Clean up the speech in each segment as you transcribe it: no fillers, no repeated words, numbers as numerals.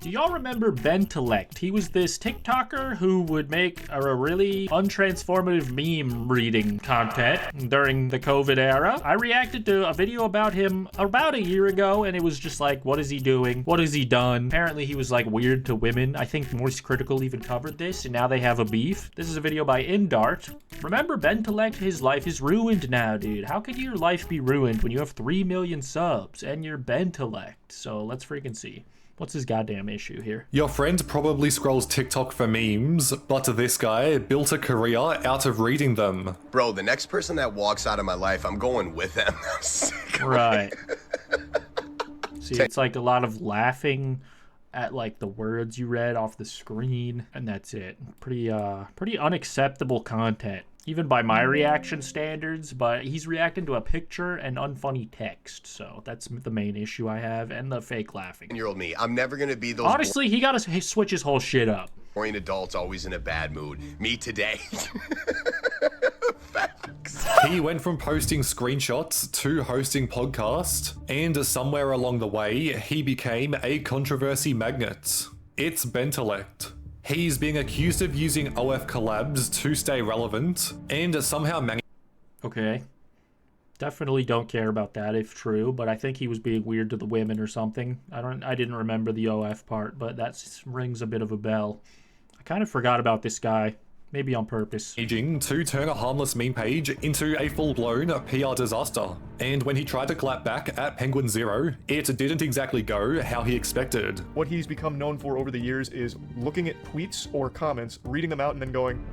Do y'all remember Bentellect? He was this TikToker who would make a really untransformative meme reading content during the COVID era. I reacted to a video about him about a year ago, and it was just like, what is he doing? What has he done? Apparently he was like weird to women. I think Moist Critical even covered this, and now they have a beef. This is a video by Indart. Remember Bentellect? His life is ruined now, dude. How could your life be ruined when you have 3 million subs and you're Bentellect? So let's freaking see. What's his goddamn issue here? Your friend probably scrolls TikTok for memes, but this guy built a career out of reading them. Bro, the next person that walks out of my life, I'm going with them. Right. See, it's like a lot of laughing at like the words you read off the screen, and that's it. Pretty unacceptable content, even by my reaction standards, but he's reacting to a picture and unfunny text, so that's the main issue I have, and the fake laughing. 10-year-old me, I'm never gonna be those honestly, he gotta switch his whole shit up. boring adults always in a bad mood. Me today. He went from posting screenshots to hosting podcasts, and somewhere along the way, he became a controversy magnet. It's Bentellect. He's being accused of using OF collabs to stay relevant, and somehow Okay. Definitely don't care about that if true, but I think he was being weird to the women or something. I didn't remember the OF part, but that rings a bit of a bell. I kind of forgot about this guy. Maybe on purpose. To turn a harmless meme page into a full-blown PR disaster. And when he tried to clap back at Penguinz0, it didn't exactly go how he expected. What he's become known for over the years is looking at tweets or comments, reading them out, and then going,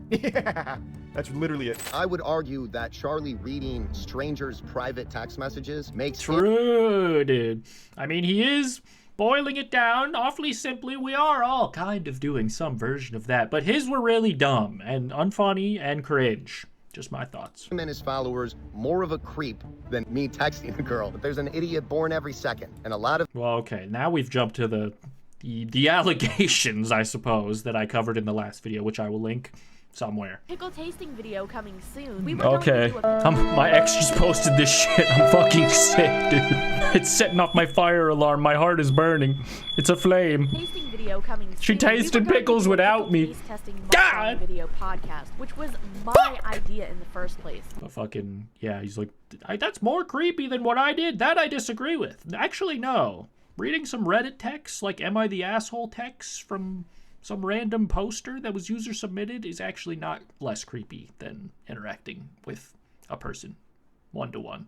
yeah. That's literally it. I would argue that Charlie reading strangers' private text messages makes True, dude. I mean, he is boiling it down awfully simply. We are all kind of doing some version of that, but his were really dumb and unfunny and cringe. Just my thoughts. him and his followers more of a creep than me texting a girl. But there's an idiot born every second, and a lot of Well, okay, now we've jumped to the allegations, I suppose, that I covered in the last video, which I will link somewhere. Pickle tasting video coming soon. Okay. My ex just posted this shit. I'm fucking sick, dude. It's setting off my fire alarm. My heart is burning. It's a flame. Tasting video coming soon. She tasted pickles without me. God! Video podcast, which was my idea in the first place. But fucking, yeah, he's like, that's more creepy than what I did. That I disagree with. Actually, no. Reading some Reddit texts, like Am I the Asshole texts from some random poster that was user submitted, is actually not less creepy than interacting with a person one-to-one.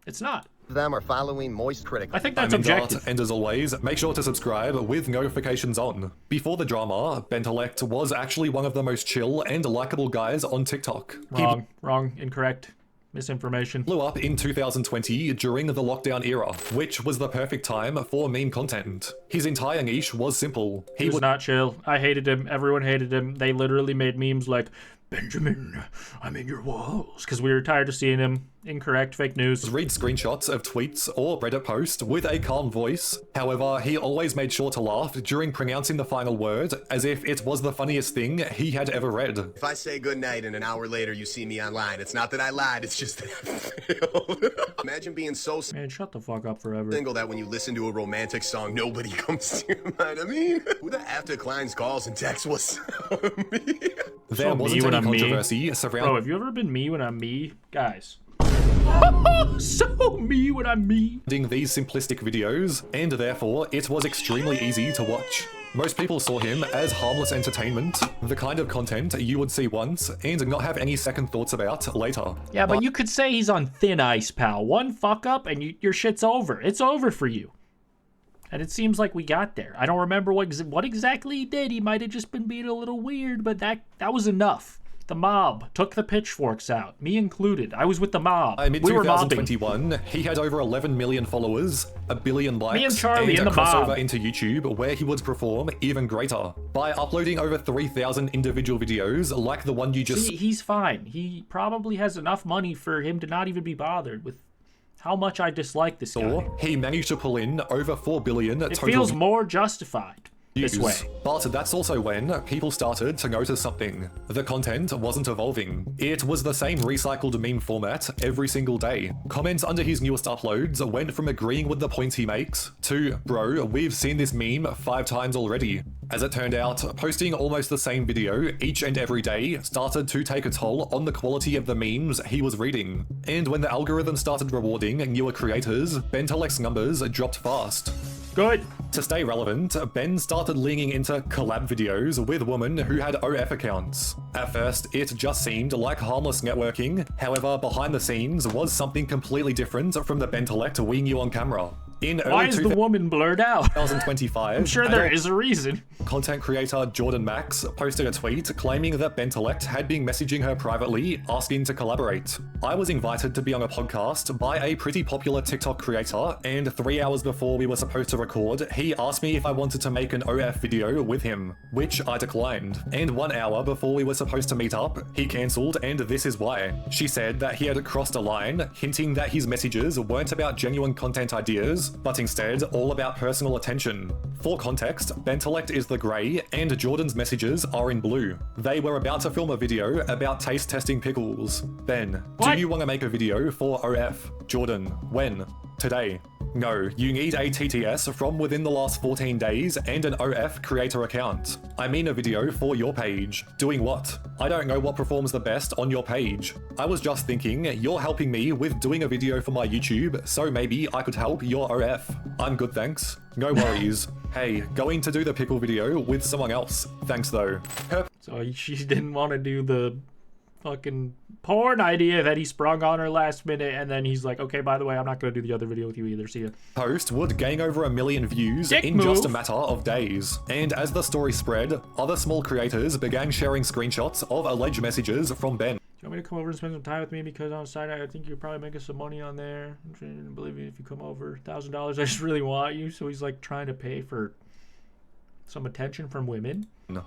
It's not. them are following Moist Critical. I think that's I'm objective. Indart, and as always, make sure to subscribe with notifications on. Before the drama, Bentellect was actually one of the most chill and likable guys on TikTok. Wrong, incorrect. Misinformation. Blew up in 2020 during the lockdown era, which was the perfect time for meme content. His entire niche was simple. He was not chill. I hated him. Everyone hated him. They literally made memes like, Benjamin, I'm in your walls, because we were tired of seeing him. Incorrect, fake news. Read screenshots of tweets or Reddit posts with a calm voice. However, he always made sure to laugh during pronouncing the final word, as if it was the funniest thing he had ever read. If I say goodnight and an hour later you see me online, it's not that I lied, it's just that I failed. Imagine being so Man, shut the fuck up forever. single that when you listen to a romantic song, nobody comes to your mind. I mean, who the F declines calls and texts was me? There So wasn't me when any I'm me. controversy Bro, surrounding have you ever been me when I'm me? Guys. So me when I'm me. these simplistic videos, and therefore it was extremely easy to watch. Most people saw him as harmless entertainment, the kind of content you would see once and not have any second thoughts about later. Yeah, but you could say he's on thin ice, pal. One fuck up and your shit's over. It's over for you. And it seems like we got there. I don't remember what exactly he did. He might have just been being a little weird, but that was enough. The mob took the pitchforks out, me included. I was with the mob. In We were mobbing. 2021, he had over 11 million followers, a billion likes, Me and Charlie in a the crossover mob. into YouTube where he would perform even greater. By uploading over 3,000 individual videos like the one you just See, he's fine. He probably has enough money for him to not even be bothered with how much I dislike this guy. saw, he managed to pull in over 4 billion It total feels more justified. this way. But that's also when people started to notice something. The content wasn't evolving. It was the same recycled meme format every single day. Comments under his newest uploads went from agreeing with the points he makes to, bro, we've seen this meme 5 times already. As it turned out, posting almost the same video each and every day started to take a toll on the quality of the memes he was reading. And when the algorithm started rewarding newer creators, Bentellect's numbers dropped fast. Good. To stay relevant, Ben started leaning into collab videos with women who had OF accounts. At first, it just seemed like harmless networking, however, behind the scenes was something completely different from the Bentellect we knew on camera. In Why is the woman blurred out? 2025, I'm sure there is a reason. Content creator Jordan Max posted a tweet claiming that Bentellect had been messaging her privately, asking to collaborate. I was invited to be on a podcast by a pretty popular TikTok creator, and 3 hours before we were supposed to record, he asked me if I wanted to make an OF video with him, which I declined. And 1 hour before we were supposed to meet up, he cancelled, and this is why. She said that he had crossed a line, hinting that his messages weren't about genuine content ideas, but instead all about personal attention. For context, Bentellect is the grey, and Jordan's messages are in blue. They were about to film a video about taste testing pickles. Ben, What? do you want to make a video for OF? Jordan, when? Today. No, you need a TTS from within the last 14 days and an OF creator account. I mean a video for your page. Doing what? I don't know what performs the best on your page. I was just thinking, you're helping me with doing a video for my YouTube, so maybe I could help your OF. I'm good, thanks. No worries. Hey, going to do the pickle video with someone else. Thanks though. So she didn't want to do the fucking porn idea that he sprung on her last minute, and then he's like, okay, by the way, I'm not going to do the other video with you either, see ya. Post would gain over 1 million views Dick in move. just a matter of days. And as the story spread, other small creators began sharing screenshots of alleged messages from Ben. Do you want me to come over and spend some time with me? Because on the side, I think you're probably making some money on there. I'm trying to believe you if you come over. $1,000, I just really want you. So he's like trying to pay for some attention from women.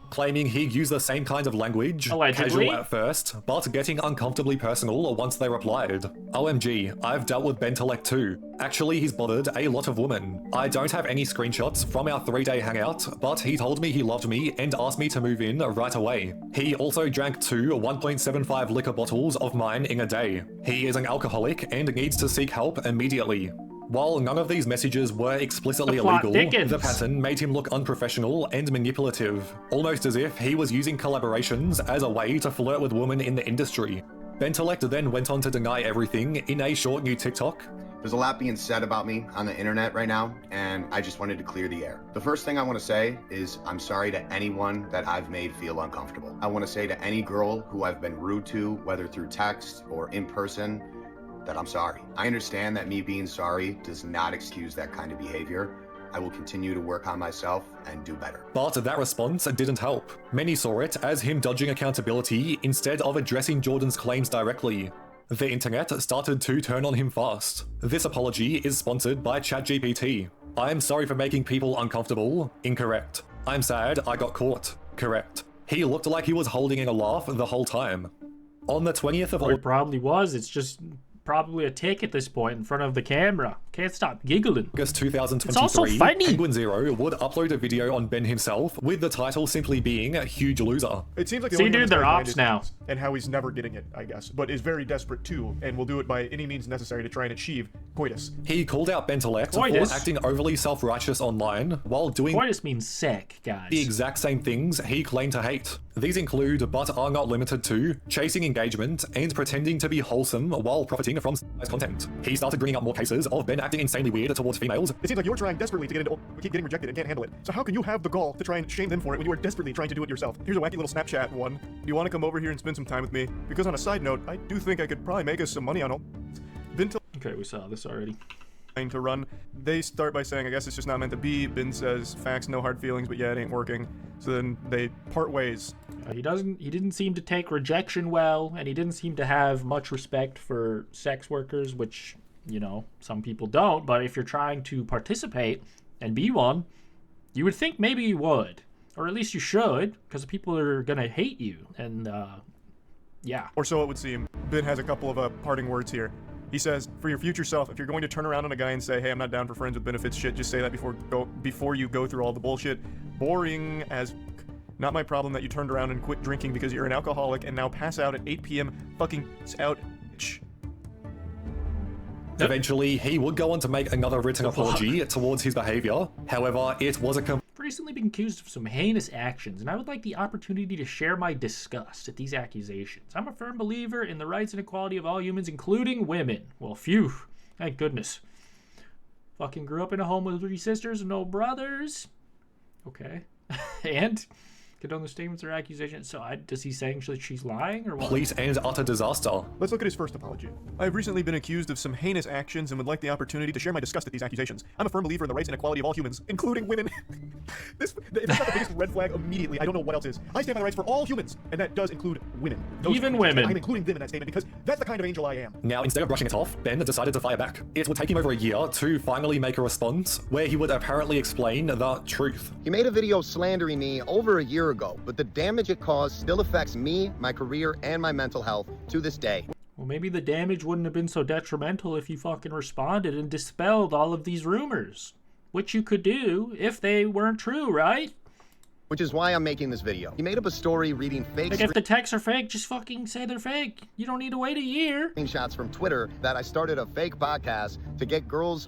Claiming he'd use the same kind of language, Allegedly. casual at first, but getting uncomfortably personal once they replied. OMG, I've dealt with Bentellect too. Actually, he's bothered a lot of women. I don't have any screenshots from our 3-day hangout, but he told me he loved me and asked me to move in right away. He also drank 2 1.75 liquor bottles of mine in a day. He is an alcoholic and needs to seek help immediately. While none of these messages were explicitly The plot illegal, thickens. the pattern made him look unprofessional and manipulative, almost as if he was using collaborations as a way to flirt with women in the industry. Bentellect then went on to deny everything in a short new TikTok. There's a lot being said about me on the internet right now, and I just wanted to clear the air. The first thing I want to say is I'm sorry to anyone that I've made feel uncomfortable. I want to say to any girl who I've been rude to, whether through text or in person, that I'm sorry. I understand that me being sorry does not excuse that kind of behavior. I will continue to work on myself and do better. But that response didn't help. Many saw it as him dodging accountability instead of addressing Jordan's claims directly. The internet started to turn on him fast. This apology is sponsored by ChatGPT. I'm sorry for making people uncomfortable. Incorrect. I'm sad I got caught. Correct. He looked like he was holding in a laugh the whole time. On the 20th of Or it probably was. It's just probably a tick at this point in front of the camera. Can't stop giggling. August 2023, It's also funny. Penguinz0 would upload a video on Ben himself, with the title simply being "Huge Loser." It seems like the See, only one dude, that's they're behind ops it now. and how he's never getting it, I guess, but is very desperate too, and will do it by any means necessary to try and achieve coitus. He called out Bentellect Coitus? for acting overly self-righteous online while doing Coitus means sick, guys. the exact same things he claimed to hate. These include, but are not limited to, chasing engagement and pretending to be wholesome while profiting from content. He started bringing up more cases of Ben acting insanely weird towards females. It seems like you're trying desperately to get into. We keep getting rejected and can't handle it. So how can you have the gall to try and shame them for it when you are desperately trying to do it yourself? Here's a wacky little Snapchat one. Do you want to come over here and spend some time with me? Because on a side note, I do think I could probably make us some money on it. Okay, we saw this already. To run. They start by saying, I guess it's just not meant to be. Ben says, facts, no hard feelings, but yeah, it ain't working. So then they part ways. He didn't seem to take rejection well, and he didn't seem to have much respect for sex workers, which, you know, some people don't. But if you're trying to participate and be one, you would think maybe you would. Or at least you should, because people are gonna hate you. And, yeah. Or so it would seem. Ben has a couple of parting words here. He says, for your future self, if you're going to turn around on a guy and say, hey, I'm not down for friends with benefits shit, just say that before you go through all the bullshit. boring as not my problem that you turned around and quit drinking because you're an alcoholic and now pass out at 8 p.m. fucking out. Eventually, he would go on to make another written apology towards his behavior. However, it was a recently been accused of some heinous actions, and I would like the opportunity to share my disgust at these accusations. I'm a firm believer in the rights and equality of all humans, including women. Well, phew. Thank goodness. Fucking grew up in a home with 3 sisters and no brothers. Okay. And condone the statements or accusations. So does he saying she's lying or what? Police and utter disaster. Let's look at his first apology. I've recently been accused of some heinous actions and would like the opportunity to share my disgust at these accusations. I'm a firm believer in the rights and equality of all humans, including women. If that's not the biggest red flag immediately, I don't know what else is. I stand by the rights for all humans, and that does include women. Even women. I'm including them in that statement because that's the kind of angel I am. Now, instead of brushing it off, Ben decided to fire back. It would take him over a year to finally make a response where he would apparently explain the truth. He made a video slandering me over a year ago, but the damage it caused still affects me, my career, and my mental health to this day. Well, maybe the damage wouldn't have been so detrimental if you fucking responded and dispelled all of these rumors. Which you could do if they weren't true, right? Which is why I'm making this video. He made up a story reading fake Like, if the texts are fake, just fucking say they're fake. You don't need to wait a year. screenshots from Twitter that I started a fake podcast to get girls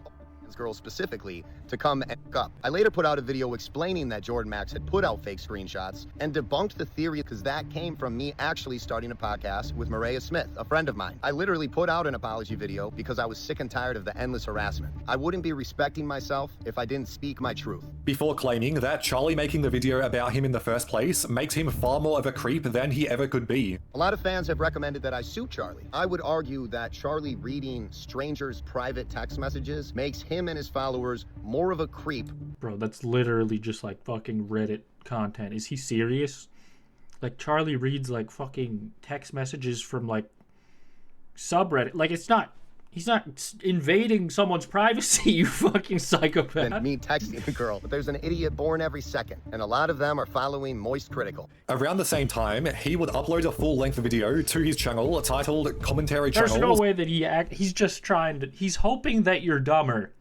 specifically, to come and up. I later put out a video explaining that Jordan Max had put out fake screenshots and debunked the theory because that came from me actually starting a podcast with Maria Smith, a friend of mine. I literally put out an apology video because I was sick and tired of the endless harassment. I wouldn't be respecting myself if I didn't speak my truth. Before claiming that Charlie making the video about him in the first place makes him far more of a creep than he ever could be. A lot of fans have recommended that I sue Charlie. I would argue that Charlie reading strangers' private text messages makes him and his followers more of a creep. Bro, that's literally just like fucking Reddit content. Is he serious? Like, Charlie reads like fucking text messages from like subreddit. Like, he's not invading someone's privacy, you fucking psychopath. Than me texting a girl, but there's an idiot born every second, and a lot of them are following Moist Critical. Around the same time, he would upload a full-length video to his channel titled Commentary Channel. There's no way that he's just trying to, he's hoping that you're dumber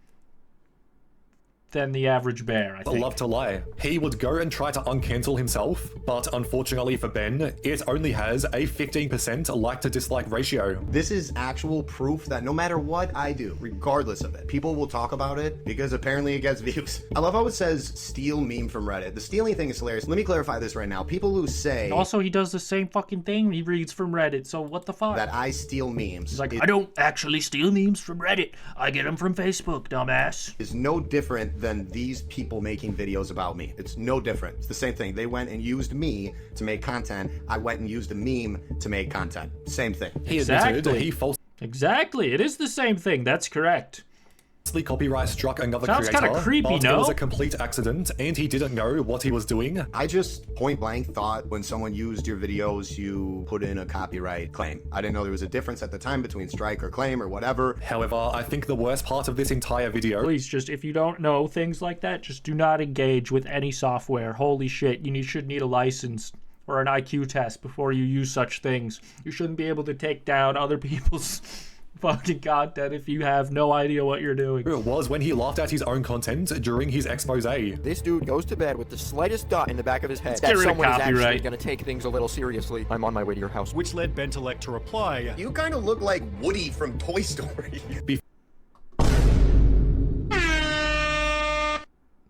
than the average bear, I think. Love to lie. He would go and try to uncancel himself, but unfortunately for Ben, it only has a 15% like to dislike ratio. This is actual proof that no matter what I do, regardless of it, people will talk about it because apparently it gets views. I love how it says steal meme from Reddit. The stealing thing is hilarious. Let me clarify this right now. People who say... Also, he does the same fucking thing. He reads from Reddit, so what the fuck? That I steal memes. He's like, I don't actually steal memes from Reddit. I get them from Facebook, dumbass. Is no different than these people making videos about me. It's no different. It's the same thing. They went and used me to make content. I went and used a meme to make content. Same thing. He admitted he Exactly. It is the same thing. That's correct. Copyright struck another Sounds creator, kind of creepy, but no? it was a complete accident and he didn't know what he was doing. I just point blank thought when someone used your videos, you put in a copyright claim. I didn't know there was a difference at the time between strike or claim or whatever. However, I think the worst part of this entire video... Please, just if you don't know things like that, just do not engage with any software. Holy shit, you should need a license or an IQ test before you use such things. You shouldn't be able to take down other people's fucking content if you have no idea what you're doing. It was when he laughed at his own content during his expose. This dude goes to bed with the slightest dot in the back of his head get rid of someone is actually copyright. going to take things a little seriously. I'm on my way to your house. Which led Bentellect to reply, You kind of look like Woody from Toy Story.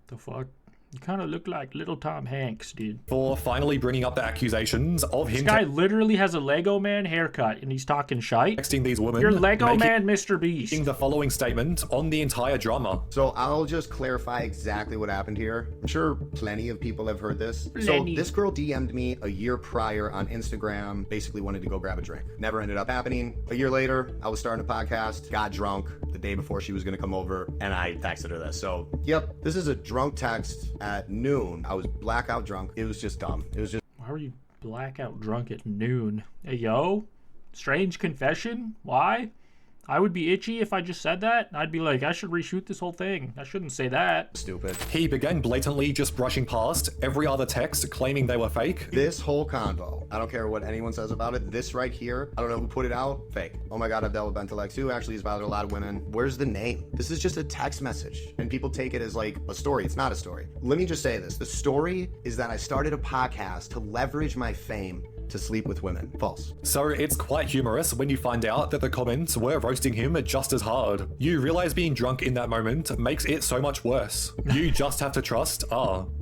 The fuck? You kind of look like little Tom Hanks, dude. For finally bringing up the accusations of him... This guy literally has a Lego Man haircut, and he's talking shite. Texting these women... You're Lego Man, Mr. Beast. The following statement on the entire drama. So I'll just clarify exactly what happened here. I'm sure plenty of people have heard this. So this girl DM'd me a year prior on Instagram, basically wanted to go grab a drink. Never ended up happening. A year later, I was starting a podcast, got drunk the day before she was gonna come over, and I texted her this. So, yep, this is a drunk text at noon. I was blackout drunk. It was just dumb. It was just... Why were you blackout drunk at noon? Hey, yo? Strange confession? Why? I would be itchy if I just said that. I'd be like, I should reshoot this whole thing. I shouldn't say that. Stupid. He began blatantly just brushing past every other text claiming they were fake. This whole convo, I don't care what anyone says about it. This right here, I don't know who put it out. Fake. Oh my God, I've dealt with Bentellect too. Actually, he's bothered a lot of women. Where's the name? This is just a text message, and people take it as like a story. It's not a story. Let me just say this. The story is that I started a podcast to leverage my fame to sleep with women. False. So it's quite humorous when you find out that the comments were roasting him just as hard. You realize being drunk in that moment makes it so much worse. You just have to trust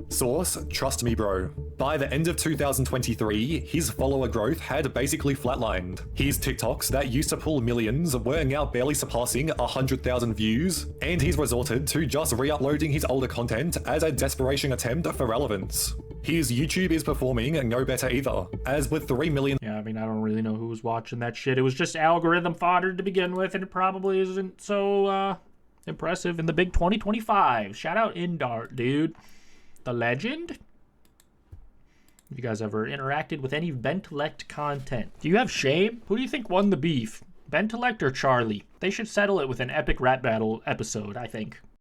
source, trust me bro. By the end of 2023, his follower growth had basically flatlined. His TikToks that used to pull millions were now barely surpassing 100,000 views, and he's resorted to just re-uploading his older content as a desperation attempt for relevance. His YouTube is performing no better either, as with 3 million. Yeah, I mean, I don't really know who was watching that shit. It was just algorithm fodder to begin with, and it probably isn't so impressive in the big 2025. Shout out Indart, dude. The legend? Have you guys ever interacted with any Bentellect content? Do you have shame? Who do you think won the beef? Bentellect or Charlie? They should settle it with an epic rap battle episode, I think.